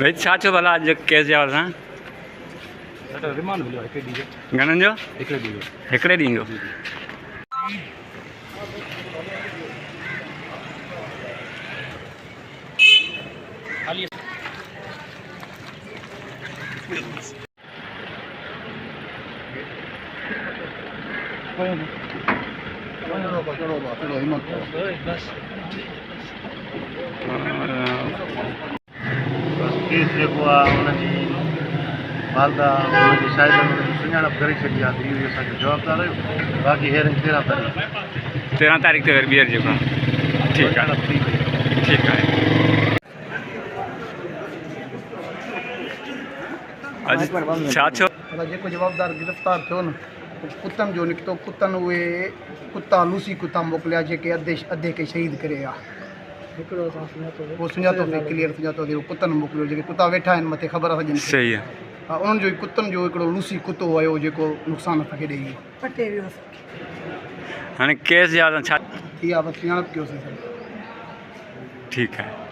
भाई छा चो भला अॼु केस जा वारा रिमांड मिलियो हिकु ॾींहुं जो। घणनि जो? हिकिड़े ॾींहुं जो। हिकिड़े ॾींहं जो। केस जेको आहे हुनजी मालदा हुनजी शायदि हुनजी सुञाणप करे छॾी आहे, त इहो असांजो जवाबदार आहियूं। बाक़ी हेर 13 तारीख़ 13 तारीख़ ते वरी ॿीहर जेको आहे ठीकु आहे ठीकु आहे। अॼु छा थियो? जेको जवाबदार गिरफ़्तार थियो न कुतनि जो निकितो। कुतनि उहे कुता लूसी कुता मोकिलिया जेके अधे खे शहीद करे विया। उहो सुञातो क्लियर सुञातो थियो कुतनि मोकिलियो जेके कुता वेठा आहिनि मथे ख़बर आहे सॼी। सही आहे। हा उन्हनि जो कुतनि जो हिकिड़ो लूसी कुतो हुयो जेको नुक़सानु असांखे ॾेई वियो। हाणे केस जा छा थी आहे बसि सुञाणप कयोसीं। ठीकु आहे।